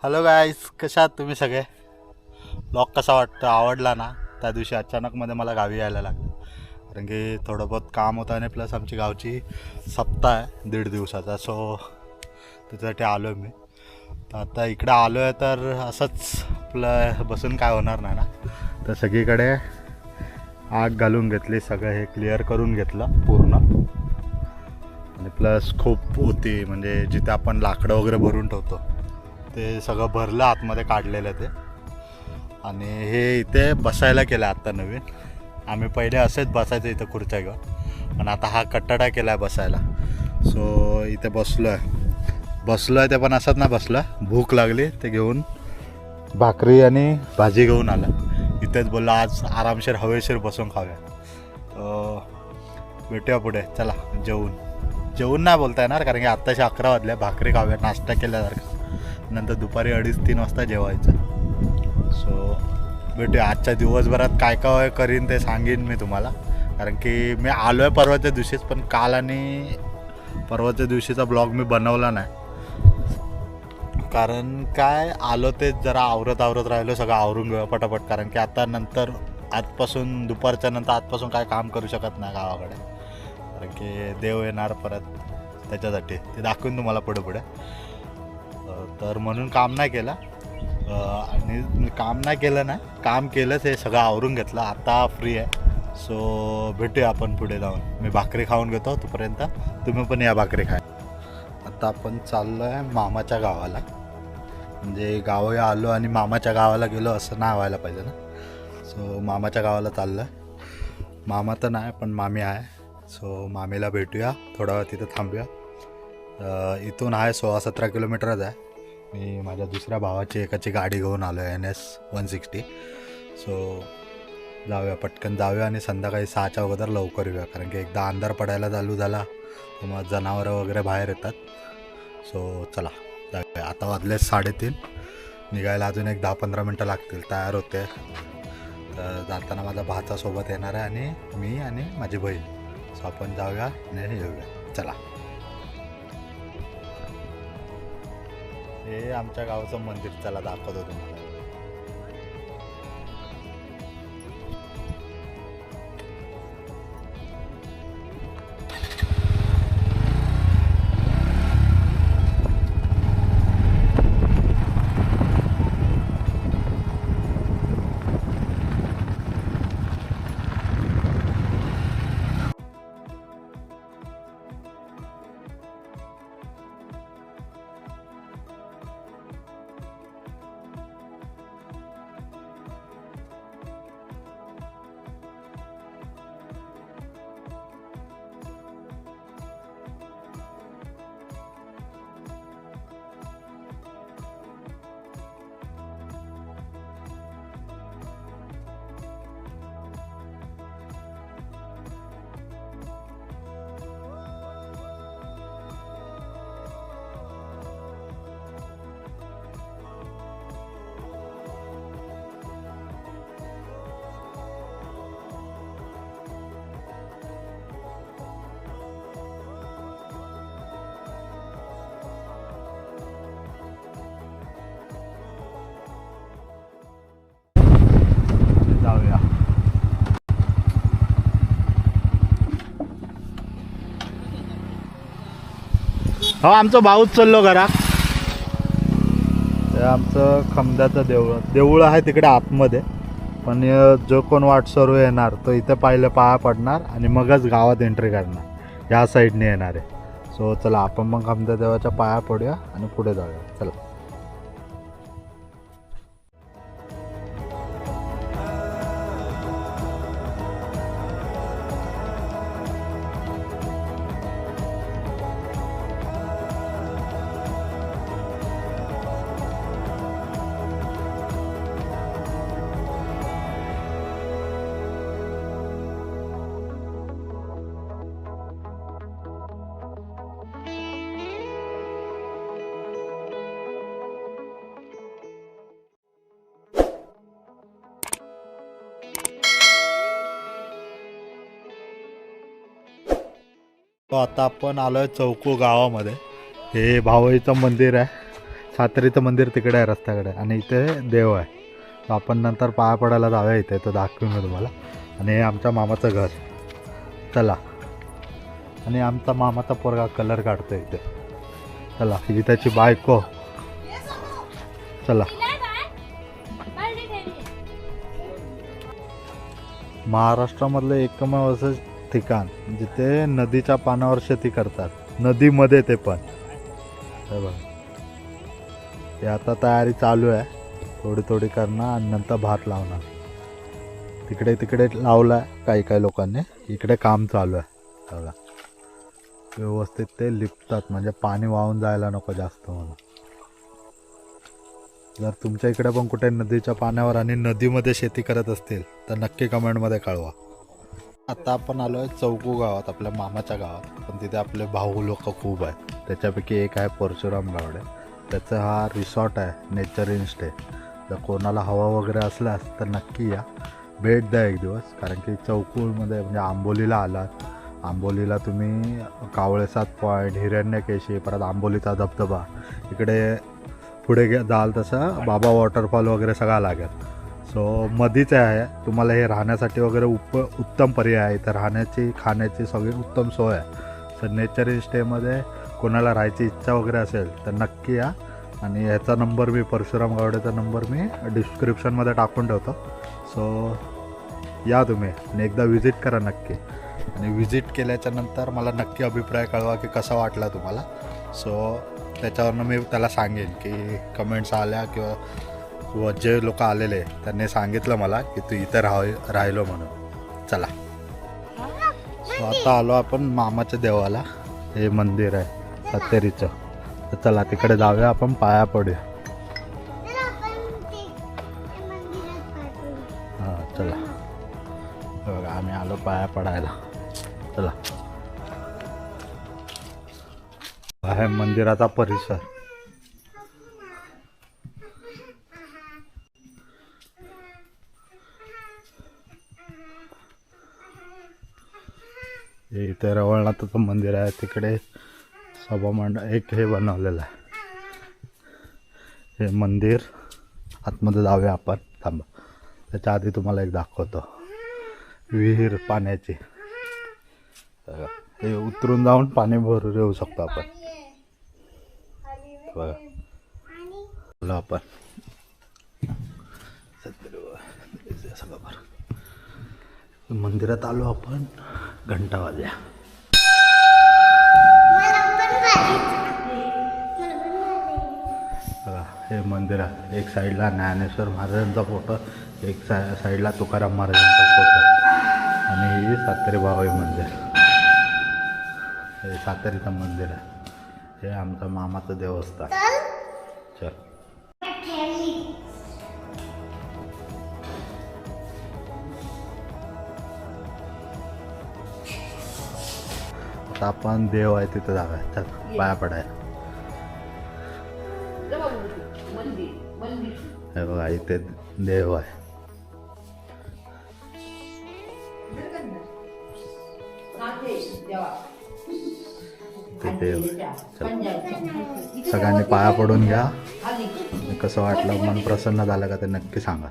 Hello गाईस, कशा आहात तुम्ही सगळे? ब्लॉग कसा वाटतं? आवडला ना? त्या दिवशी अचानकमध्ये मला गावी यायला लागलं कारण की थोडं बहुत काम होतं आणि प्लस आमची गावची सप्ताह आहे 1.5 दिवसाचा. सो त्याच्यासाठी आलो आहे मी. तर आता इकडे आलो आहे तर असंच आपलं बसून काय होणार नाही ना, तर सगळीकडे आग घालून घेतली, सगळं हे क्लिअर करून घेतलं पूर्ण. आणि प्लस खूप होती, म्हणजे जिथे आपण लाकडं वगैरे भरून ठेवतो ते सगळं भरलं, आतमध्ये काढलेलं ते. आणि हे इथे बसायला केलं आत्ता नवीन. आम्ही पहिले असेच बसायचं इथं खुर्च्या घेऊन, पण आता हा कट्टाडा केला आहे बसायला. सो इथे बसलो आहे ते पण असंच नाही बसलं, भूक लागली ते घेऊन भाकरी आणि भाजी घेऊन आला. इथेच बोलला आज आरामशीर हवेशीर बसून खाऊया. भेटूया पुढे, चला. जेवून नाही बोलता येणार कारण की आत्ताशी 11 वाजले. भाकरी खाऊया नाश्ता केल्यासारखं, नंतर दुपारी 2:30-3 वाजता जेवायचं. सो भेटूया. आजच्या दिवसभरात काय काय करीन ते सांगेन मी तुम्हाला, कारण की मी आलो आहे परवाच्या दिवशीच, पण काल आणि परवाच्या दिवशीचा ब्लॉग मी बनवला नाही. कारण काय आलो ते जरा आवरत राहिलो, सगळं आवरून घेऊ पटापट, कारण की आता नंतर आजपासून दुपारच्या नंतर आजपासून काय काम करू शकत नाही गावाकडे, कारण की देव येणार परत, त्याच्यासाठी ते दाखवून तुम्हाला पुढे पुढे. तर म्हणून काम नाही केलं. आणि काम नाही केलं ना, काम केलंच, हे सगळं आवरून घेतलं, आता फ्री आहे. सो भेटूया आपण पुढे जाऊन. मी भाकरी खाऊन घेतो, तोपर्यंत तुम्ही पण या भाकरी खाय. आता आपण चाललो आहे मामाच्या गावाला, म्हणजे गावी आलो आणि मामाच्या गावाला गेलो असं नाही व्हायला पाहिजे ना. सो मामाच्या गावाला चाललो आहे. मामा तर नाही पण मामी आहे. सो मामीला भेटूया, थोडा वेळ तिथं थांबूया. इथून आहे 16-17 किलोमीटरच आहे. मी माझ्या दुसऱ्या भावाची एकाची गाडी घेऊन आलो आहे, NS 160. सो जाऊया, पटकन जाऊया आणि संध्याकाळी 6च्या अगोदर लवकर येऊया, कारण की एकदा अंधार पडायला चालू झाला तर मग जनावरं वगैरे बाहेर येतात. सो चला जाऊया. आता वाजले 3:30, निघायला अजून एक 10-15 मिनटं लागतील, तयार होते. तर जाताना माझा भाचा सोबत येणार आहे आणि मी आणि माझी बहीण. सो आपण जाऊया आणि येऊया, चला. हे आमच्या गावचं मंदिर, चला दाखवतो तुम्हाला. जाऊया. हो, आमचं भाऊच चाललो घरा. ते आमचं खमद्याचं देऊळ आहे तिकडे आतमध्ये, पण जो कोण वाटसरू येणार तो इथे पाहिलं पाया पडणार आणि मगच गावात एंट्री करणार, ह्या साईडने येणार आहे. सो चला आपण मग खमद्या देवाच्या पाया पडूया आणि पुढे जाऊया, चला. तो आता आपण आलोय चौको गावामध्ये. हे भावईचं मंदिर आहे, सातेरीचं मंदिर तिकडे आहे रस्त्याकडे आणि इथे देव आहे. तर आपण नंतर पाया पडायला जाऊया इथे, तो दाखवीन मी तुम्हाला. आणि हे आमच्या मामाचं घर. चला. आणि आमचा मामाचा पोरगा कलर काढतो इथे. चला, ही त्याची बायको. चला. महाराष्ट्रामधलं एकमेव असं ठिकाण जिथे नदीच्या पाण्यावर शेती करतात, नदीमध्ये ते पण. हे बघा, हे आता तयारी चालू आहे, थोडी थोडी करणार आणि नंतर भात लावणार. तिकडे तिकडे लावला आहे काही काही लोकांनी, इकडे काम चालू आहे. बघा, व्यवस्थित ते लिपतात म्हणजे पाणी वाहून जायला नको जास्त म्हणून. जर तुमच्या इकडे पण कुठे नदीच्या पाण्यावर आणि नदीमध्ये शेती करत असतील तर नक्की कमेंटमध्ये कळवा. आता आपण आलो आहे चौकू गावात, आपल्या मामाच्या गावात. पण तिथे आपले भाऊ लोक खूप आहेत. त्याच्यापैकी एक आहे परशुराम गावडे. त्याचा हा रिसॉर्ट आहे, नेचर इन स्टे. जर कोणाला हवा वगैरे असल्यास तर नक्की या, भेट द्या एक दिवस. कारण की चौकूमध्ये म्हणजे आंबोलीला आलात, आंबोलीला तुम्ही कावळेसाद पॉईंट, हिरण्यकेशी, परत आंबोलीचा धबधबा, इकडे पुढे जाल तसं बाबा वॉटरफॉल वगैरे सगळा लागेल. सो मधीच आहे. तुम्हाला हे राहण्यासाठी वगैरे उत्तम पर्याय आहे. इथं राहण्याची खाण्याची सगळी उत्तम सोय आहे. सो नेचर इन स्टेमध्ये कोणाला राहायची इच्छा वगैरे असेल तर नक्की या. आणि ह्याचा नंबर मी, परशुराम गावडेचा नंबर मी डिस्क्रिप्शनमध्ये टाकून ठेवतो. सो या तुम्ही आणि एकदा व्हिजिट करा नक्की. आणि व्हिजिट केल्याच्या नंतर मला नक्की अभिप्राय कळवा की कसा वाटला तुम्हाला. सो त्याच्यावरनं मी त्याला सांगेन की कमेंट्स आल्या किंवा जे लोक आलेले त्यांनी सांगितलं मला की तू इथे राहिलो म्हणून. चला. सो आता आलो आपण मामाच्या देवाला. हे मंदिर आहे सातेरीचं. तर चला तिकडे जाऊया, आपण पाया पडूया. हां चला. बघा आम्ही आलो पाया पडायला. चला. आहे मंदिराचा परिसर. हे इथे रवळनाथाचं मंदिर आहे. तिकडे सभामंडळ एक हे बनवलेलं आहे. हे मंदिर आतमध्ये जाऊया आपण. थांबा, त्याच्या आधी तुम्हाला एक दाखवतो. विहीर पाण्याची. हे उतरून जाऊन पाणी भरून येऊ शकतो आपण. बघा आलो आपण. मंदिरात आलो आपण. घंटा वाजल्या. बघा हे मंदिर आहे. एक साईडला ज्ञानेश्वर महाराजांचा फोटो, एक साईडला तुकाराम महाराजांचा फोटो. आणि हे सातेरी बाबाई मंदिर. हे सातेरीचं मंदिर आहे. हे आमचं मामाचं देवस्थान. चल. आता आपण देव आहे तिथं जाऊया. चल पाया पडायला. हे बघा इथे देव आहे. ते देव. सगळ्यांनी पाया पडून घ्या. कसं वाटलं, मन प्रसन्न झालं का ते नक्की सांगा.